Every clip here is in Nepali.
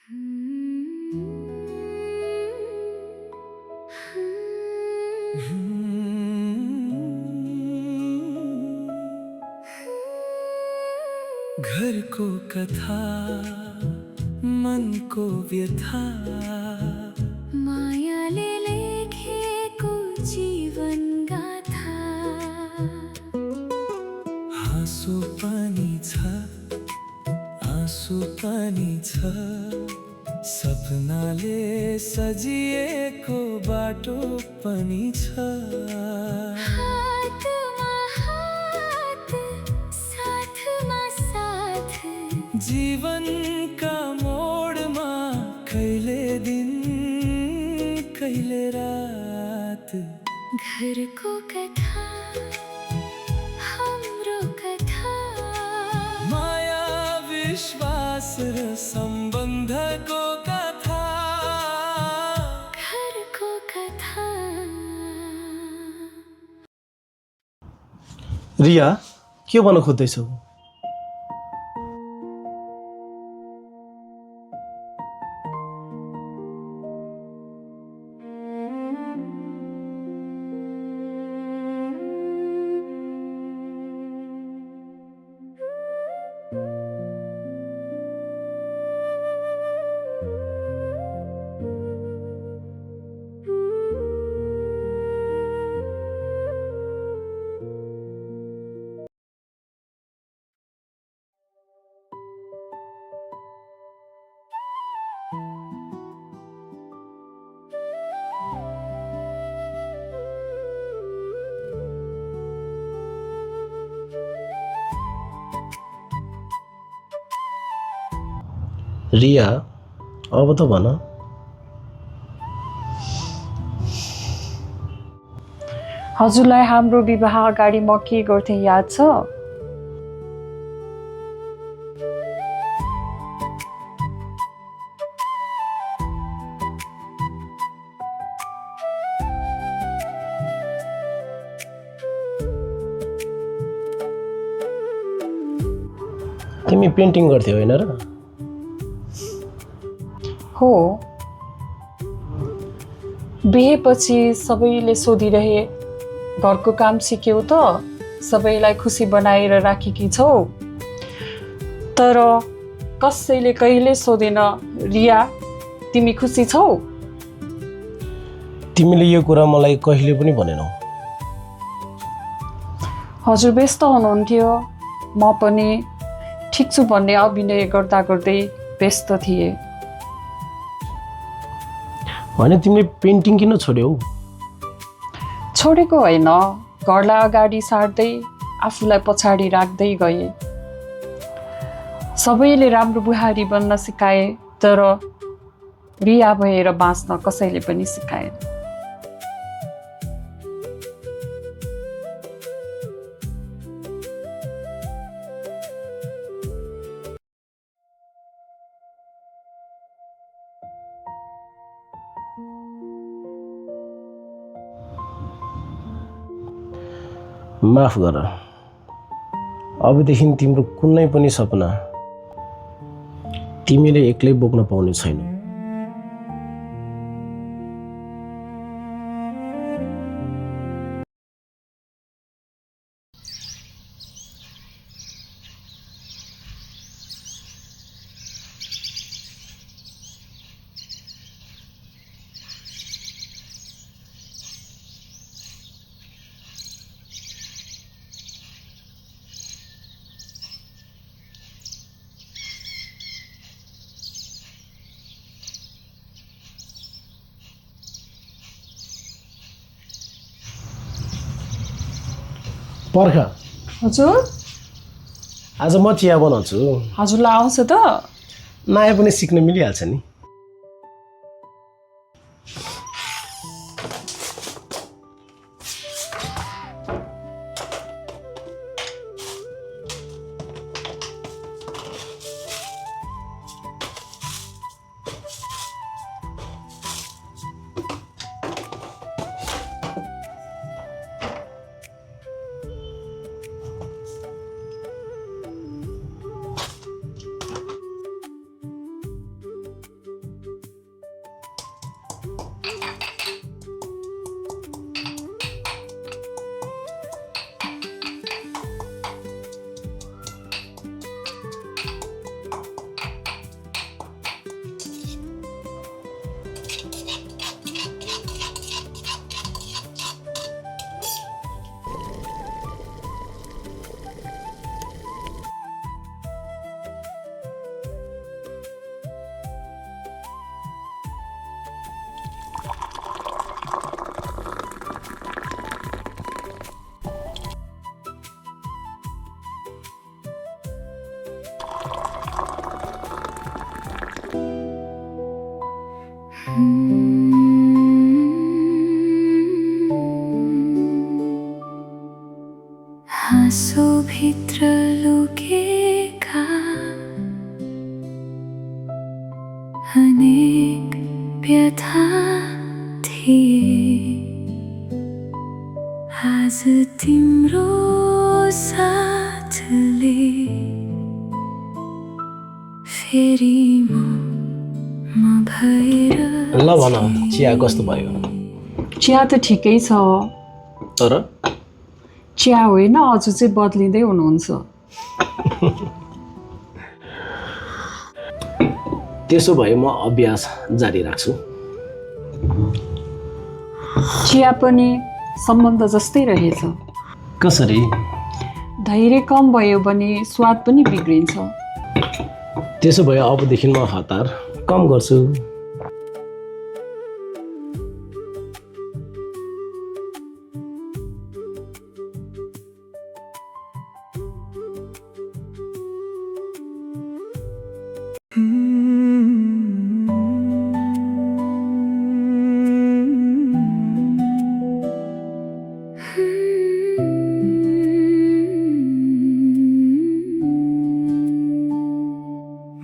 घर को कथा मन को व्यथा मायाले लेखेको जीवन गाथा हाँसो पनि छ आँसु पनि छ सपनाले सजिएको बाटो पनि छ हातमा हात साथमा साथ जीवनका मोडमा कहिले दिन कहिले रात घरको कथा हाम्रो कथा माया विश्वास र सम्बन्धको कथा घरको कथा रिया के भन्न खोज्दैछौ? रिया अब त भन। हजुरलाई हाम्रो विवाह अगाडि म के गर्थेँ याद छ? तिमी पेन्टिङ गर्थ्यौ होइन र? हो। बिहेपछि सबैले सोधिरहे घरको काम सिक्यौ त? सबैलाई खुसी बनाएर राखेकी छौ? तर कसैले कहिले सोधेन रिया तिमी खुसी छौ? तिमीले यो कुरा मलाई कहिले पनि भनेनौ। हजुर व्यस्त हुनुहुन्थ्यो, म पनि ठिक छु भन्ने अभिनय गर्दा गर्दै व्यस्त थिएँ। होइन तिमीले पेन्टिङ किन छोड्यौ? छोडेको होइन, घरलाई अगाडि सार्दै आफूलाई पछाडि राख्दै गए। सबैले राम्रो बुहारी बन्न सिकाए, तर रिया भएर बाँच्न कसैले पनि सिकाएन। माफ गर, अबदेखि तिम्रो कुनै पनि सपना तिमीले एक्लै बोक्न पाउने छैनौ। पर्ख, हजुर आज म चिया बनाउँछु। हजुरलाई आउँछ त? नयाँ पनि सिक्न मिलिहाल्छ नि। आँसुभित्र लुकेका अनेक व्यथा थिए आज तिम्रो साथले फेरि म भएर ल भन चिया कस्तो भयो चिया त ठिकै छ तर चिया होइन हजुर चाहिँ बदलिँदै हुनुहुन्छ त्यसो भए म अभ्यास जारी राख्छु चिया पनि सम्बन्ध जस्तै रहेछ कसरी धैर्य कम भयो भने स्वाद पनि बिग्रिन्छ त्यसो भए अबदेखि म हतार कम गर्छु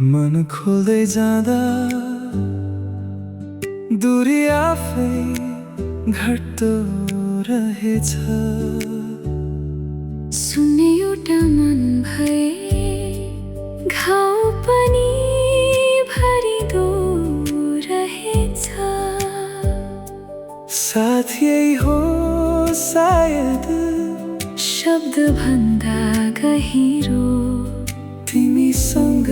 मन खोल्दै जाँदा दूरी आफै घट्दो रहेछ सुन्ने एउटा मन भए घाउ पनि भरिदो रहेछ साथ यही हो सायद शब्द भन्दा गहिरो तिमीसँग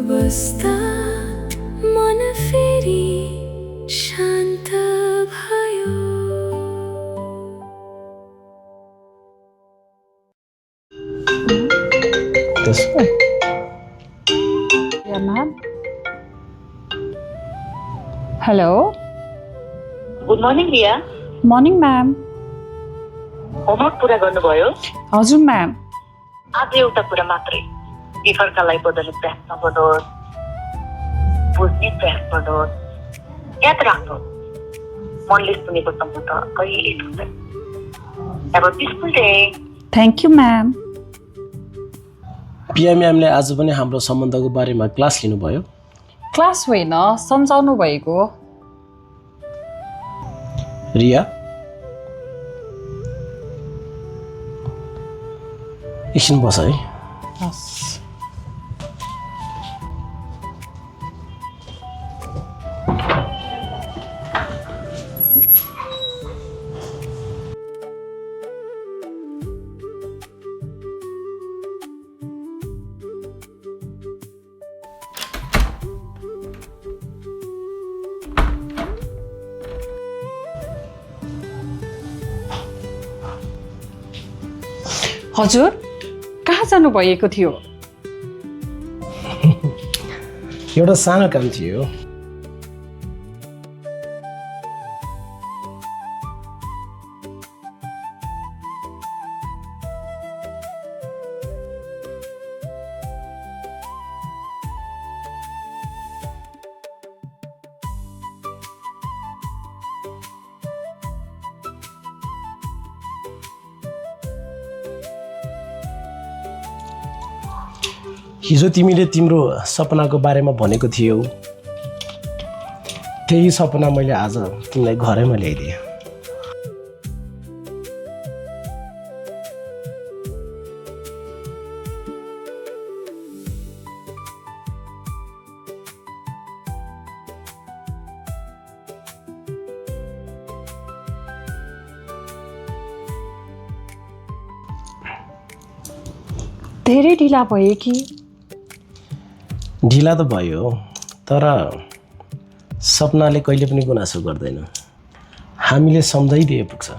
बस्दा मन फेरि शान्त भयो त्यसो या ma'am hello good morning Riya morning ma'am homework पुरा गर्नुभयो हजुर म्याम आज एउटा कुरा मात्रै एकअर्कालाई बदल्ने प्रयास नगर्नुहोस् बुझ्ने प्रयास गर्नुहोस् याद राख्नु मनले सुनेको सम्बन्ध कहिले टुट्दैन Have a peaceful day. Thank you ma'am पिया म्यामले आज पनि हाम्रो सम्बन्धको बारेमा क्लास लिनुभयो क्लास होइन सम्झाउनु भएको रिया एकछिन बस है हस् हजुर कहाँ जानुभएको थियो एउटा सानो काम थियो हिजो तिमीले तिम्रो सपनाको बारेमा भनेको थियौ त्यही सपना मैले आज तिमीलाई घरैमा ल्याइदिएँ धेरै ढिला भयो कि ढिला त भयो तर सपनाले कहिले पनि गुनासो गर्दैन हामीले सम्झाइदिए पुग्छ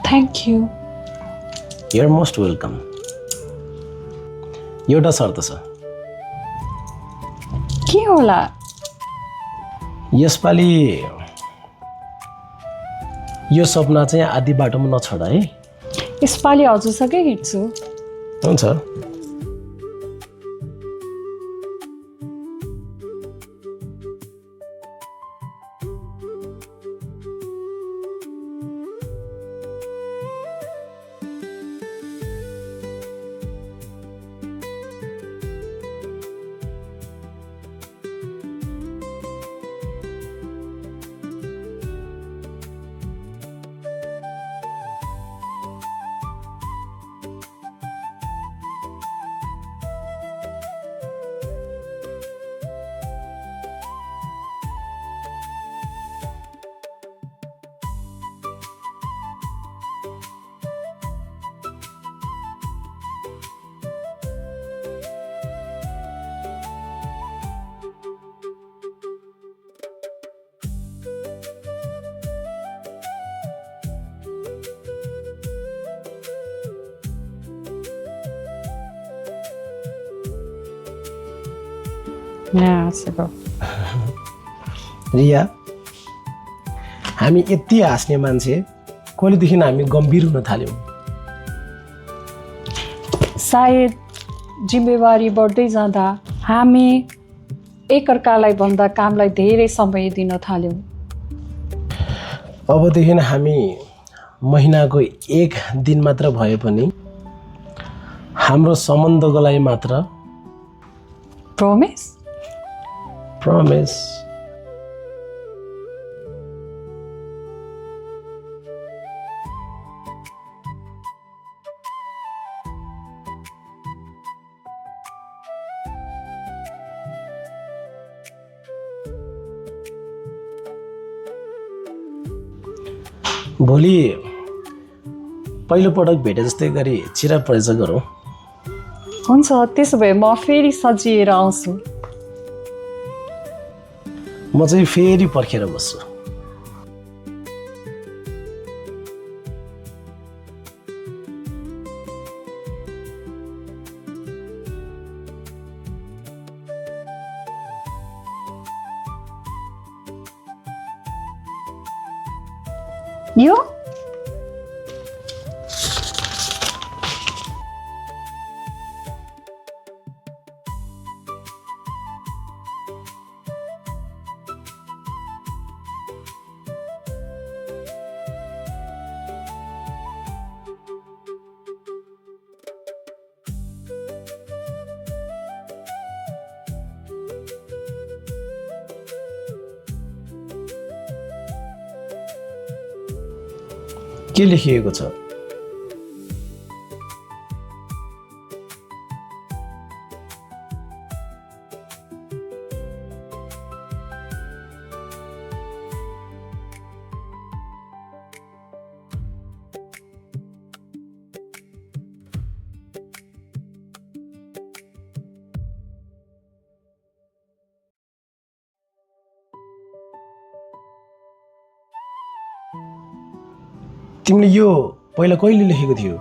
thank you you are most welcome एउटा शर्त छ के होला यसपालि यो सपना चाहिँ आधी बाटोमा नछोड है यसपालि हजुरसँगै हिँड्छु। हुन्छ। हाँसेको रिया, हामी यति हाँस्ने मान्छे कहिलेदेखि हामी गम्भीर हुन थाल्यौँ? सायद जिम्मेवारी बढ्दै जाँदा हामी एकअर्कालाई भन्दा कामलाई धेरै समय दिन थाल्यौँ। अबदेखि हामी महिनाको 1 दिन मात्र भए पनि हाम्रो सम्बन्धको लागि मात्र प्रमिस? प्रमिस। भोलि पहिलोपटक भेटे जस्तै गरी चिरा परिचय गरौँ। हुन्छ, त्यसो भए म फेरि सजिएर आउँछु। म चाहिँ फेरि पर्खेर बस्छु। यो के लेखिएको छ? तिमीले यो पहिला कहिले लेखेको थियो?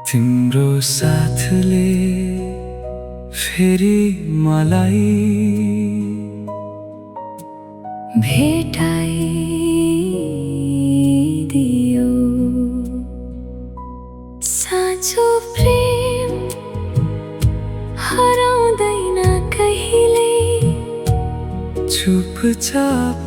तिम्रो साथले फेरि मलाई भेटाइदियो। साँचो प्रेम हराउँदैन कहिले, चुपचाप